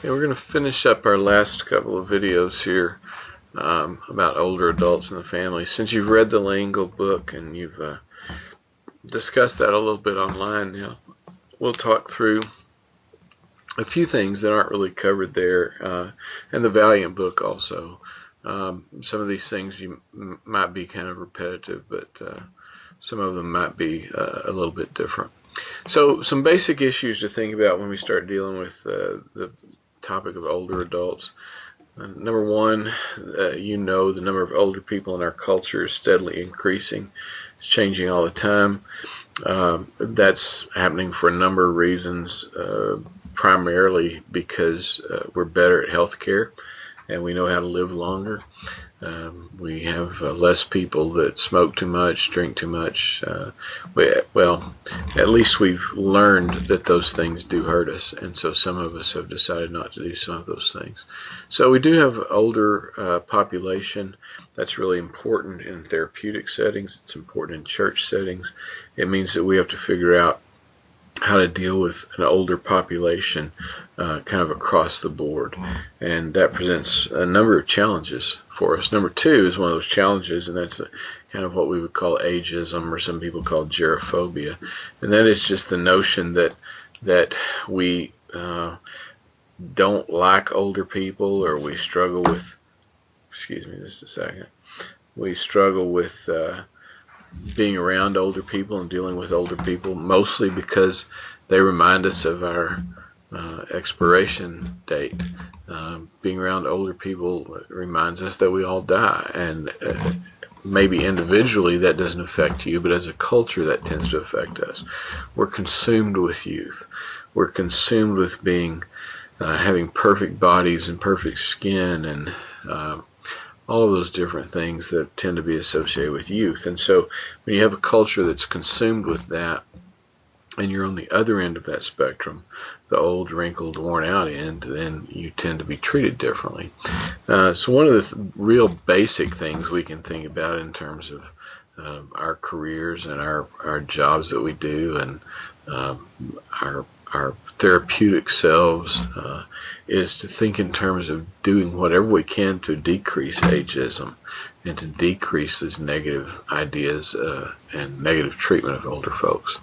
Okay, we're going to finish up our last couple of videos here about older adults in the family. Since you've read the Langle book and you've discussed that a little bit online, we'll talk through a few things that aren't really covered there, and the Valiant book also. Some of these things might be kind of repetitive, but some of them might be a little bit different. So some basic issues to think about when we start dealing with the topic of older adults. Number one, the number of older people in our culture is steadily increasing. It's changing all the time. That's happening for a number of reasons, primarily because we're better at health care and we know how to live longer. We have less people that smoke too much, drink too much. Well, at least we've learned that those things do hurt us, and so some of us have decided not to do some of those things. So we do have older population. That's really important in therapeutic settings. It's important in church settings. It means that we have to figure out how to deal with an older population kind of across the board, and that presents a number of challenges for us. Number two is one of those challenges, and that's kind of what we would call ageism, or some people call gerophobia, and that is just the notion that we don't like older people, or we struggle with, excuse me just a second, we struggle with being around older people and dealing with older people, mostly because they remind us of our expiration date. Being around older people reminds us that we all die, and maybe individually that doesn't affect you, but as a culture that tends to affect us. We're consumed with youth. We're consumed with being having perfect bodies and perfect skin and all of those different things that tend to be associated with youth. And so when you have a culture that's consumed with that, and you're on the other end of that spectrum, the old, wrinkled, worn out end, then you tend to be treated differently. So one of the real basic things we can think about in terms of our careers and our jobs that we do, and our therapeutic selves, is to think in terms of doing whatever we can to decrease ageism and to decrease these negative ideas and negative treatment of older folks.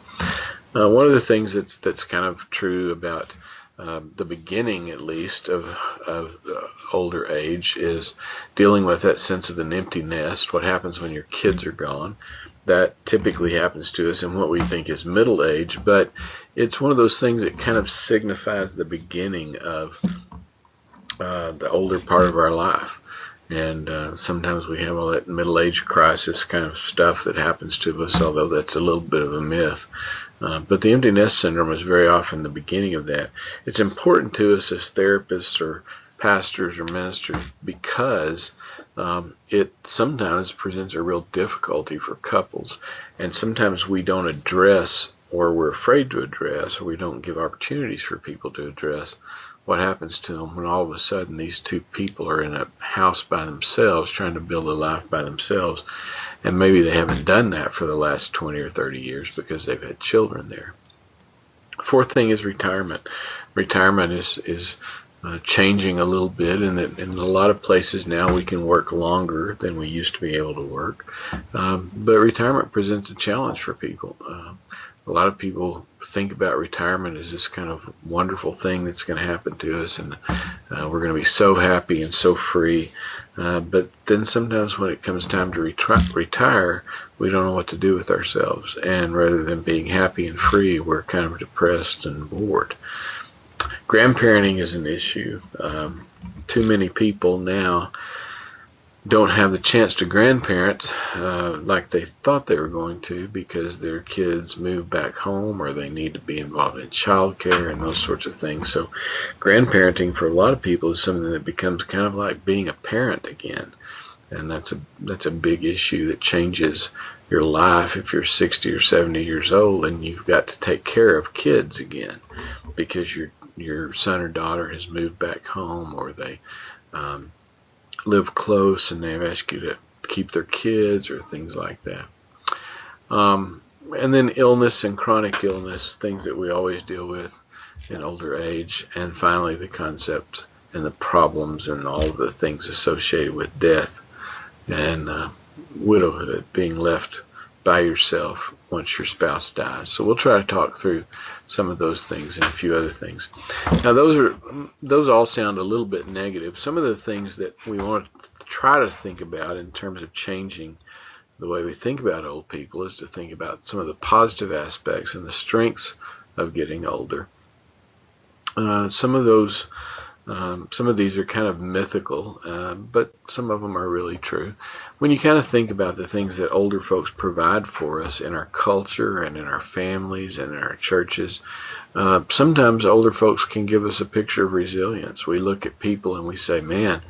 One of the things that's kind of true about the beginning, at least, of older age is dealing with that sense of an empty nest. What happens when your kids are gone? That typically happens to us in what we think is middle age, but it's one of those things that kind of signifies the beginning of the older part of our life. And sometimes we have all that middle age crisis kind of stuff that happens to us, although that's a little bit of a myth. But the empty nest syndrome is very often the beginning of that. It's important to us as therapists or pastors or ministers because it sometimes presents a real difficulty for couples, and sometimes we don't address, or we're afraid to address, or we don't give opportunities for people to address what happens to them when all of a sudden these two people are in a house by themselves trying to build a life by themselves, and maybe they haven't done that for the last 20 or 30 years because they've had children there. Fourth thing is retirement. Retirement is changing a little bit, and in a lot of places now we can work longer than we used to be able to work, but retirement presents a challenge for people. A lot of people think about retirement as this kind of wonderful thing that's going to happen to us, and we're going to be so happy and so free, but then sometimes when it comes time to retire, we don't know what to do with ourselves, and rather than being happy and free, we're kind of depressed and bored. Grandparenting is an issue. Too many people now don't have the chance to grandparent like they thought they were going to, because their kids move back home or they need to be involved in childcare and those sorts of things. So grandparenting for a lot of people is something that becomes kind of like being a parent again, and that's a big issue that changes your life if you're 60 or 70 years old and you've got to take care of kids again because your son or daughter has moved back home, or they live close and they've asked you to keep their kids, or things like that. And then illness and chronic illness, things that we always deal with. in older age, and finally the concept and the problems and all of the things associated with death and widowhood, being left by yourself once your spouse dies. So we'll try to talk through some of those things and a few other things. Now those all sound a little bit negative. Some of the things that we want to try to think about in terms of changing the way we think about old people is to think about some of the positive aspects and the strengths of getting older. Some of these are kind of mythical, but some of them are really true. When you kind of think about the things that older folks provide for us in our culture and in our families and in our churches, sometimes older folks can give us a picture of resilience. We look at people and we say, man,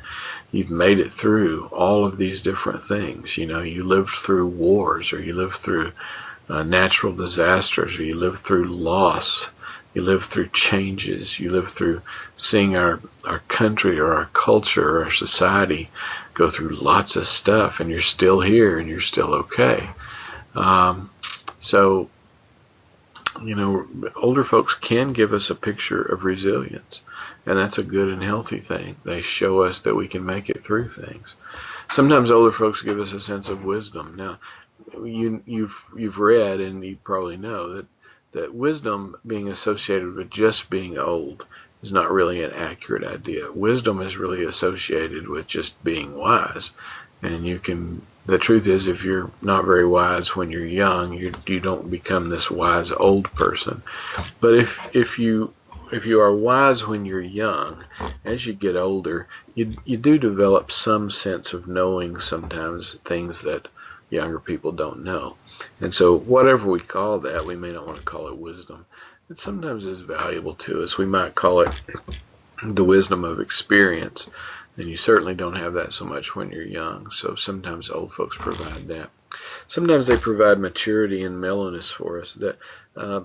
you've made it through all of these different things. You know, you lived through wars, or you lived through natural disasters, or you lived through loss. You live through changes. You live through seeing our country or our culture or our society go through lots of stuff, and you're still here and you're still okay. So, you know, older folks can give us a picture of resilience, and that's a good and healthy thing. They show us that we can make it through things. Sometimes older folks give us a sense of wisdom. Now, you've read, and you probably know that wisdom being associated with just being old is not really an accurate idea. Wisdom is really associated with just being wise. And the truth is, if you're not very wise when you're young, you don't become this wise old person. But if you are wise when you're young, as you get older, you do develop some sense of knowing sometimes things that younger people don't know. And so whatever we call that, we may not want to call it wisdom. It sometimes is valuable to us. We might call it the wisdom of experience, and you certainly don't have that so much when you're young. So sometimes old folks provide that. Sometimes they provide maturity and mellowness for us. That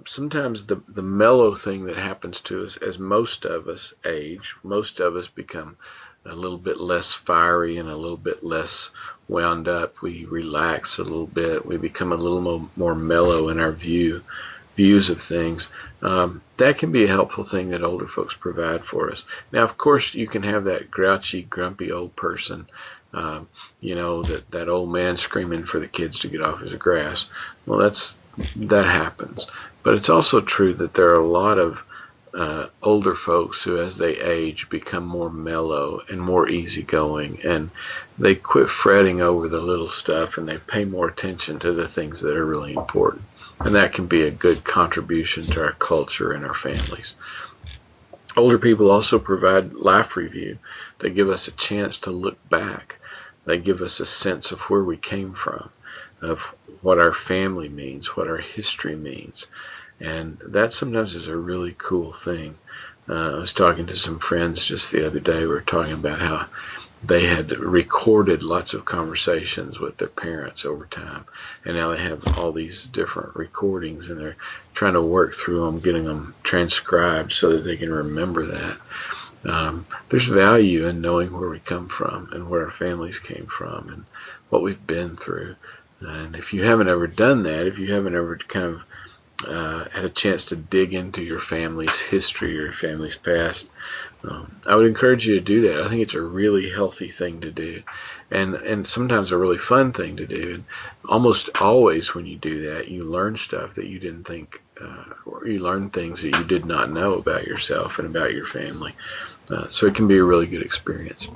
sometimes the mellow thing that happens to us as most of us age, most of us become a little bit less fiery and a little bit less wound up. We relax a little bit. We become a little more mellow in our views of things. That can be a helpful thing that older folks provide for us. Now, of course, you can have that grouchy, grumpy old person, you know, that old man screaming for the kids to get off his grass. Well, that happens. But it's also true that there are a lot of older folks who, as they age, become more mellow and more easygoing, and they quit fretting over the little stuff, and they pay more attention to the things that are really important. And that can be a good contribution to our culture and our families. Older people also provide life review. They give us a chance to look back. They give us a sense of where we came from, of what our family means, what our history means. And that sometimes is a really cool thing. I was talking to some friends just the other day. We were talking about how they had recorded lots of conversations with their parents over time, and now they have all these different recordings, and they're trying to work through them, getting them transcribed so that they can remember that. There's value in knowing where we come from and where our families came from and what we've been through. And if you haven't ever done that, if you haven't ever kind of had a chance to dig into your family's history or your family's past, I would encourage you to do that. I think it's a really healthy thing to do, and sometimes a really fun thing to do. And almost always when you do that, you learn stuff that you didn't think, or you learn things that you did not know about yourself and about your family. So it can be a really good experience.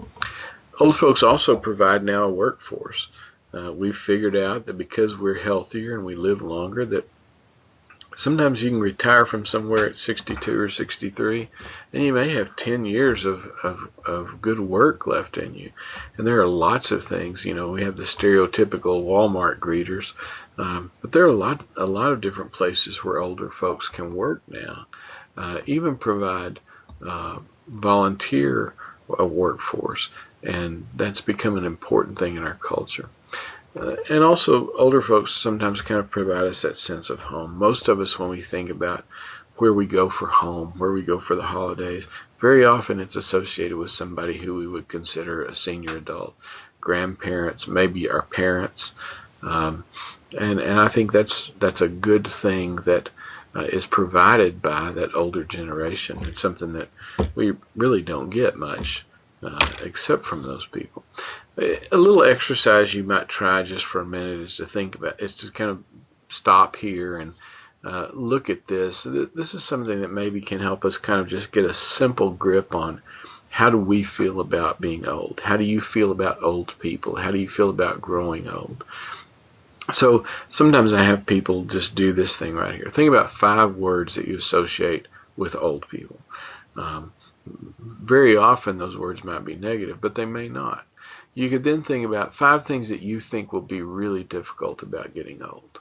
Old folks also provide now a workforce. We've figured out that because we're healthier and we live longer, that sometimes you can retire from somewhere at 62 or 63, and you may have 10 years of good work left in you. And there are lots of things. You know, we have the stereotypical Walmart greeters, but there are a lot of different places where older folks can work now. Even provide volunteer workforce, and that's become an important thing in our culture. And also, older folks sometimes kind of provide us that sense of home. Most of us, when we think about where we go for home, where we go for the holidays, very often it's associated with somebody who we would consider a senior adult, grandparents, maybe our parents. And I think that's a good thing, that is provided by that older generation. It's something that we really don't get much except from those people. A little exercise you might try just for a minute is to kind of stop here and look at this. This is something that maybe can help us kind of just get a simple grip on how do we feel about being old? How do you feel about old people? How do you feel about growing old? So sometimes I have people just do this thing right here. Think about 5 words that you associate with old people. Very often those words might be negative, but they may not. You could then think about 5 things that you think will be really difficult about getting old.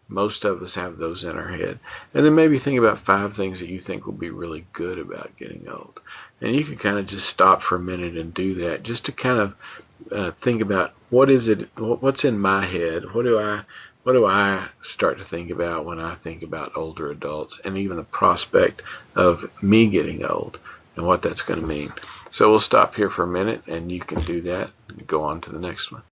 Most of us have those in our head. And then maybe think about 5 things that you think will be really good about getting old. And you can kind of just stop for a minute and do that, just to kind of think about what's in my head, what do I start to think about when I think about older adults, and even the prospect of me getting old and what that's going to mean. So we'll stop here for a minute, and you can do that and go on to the next one.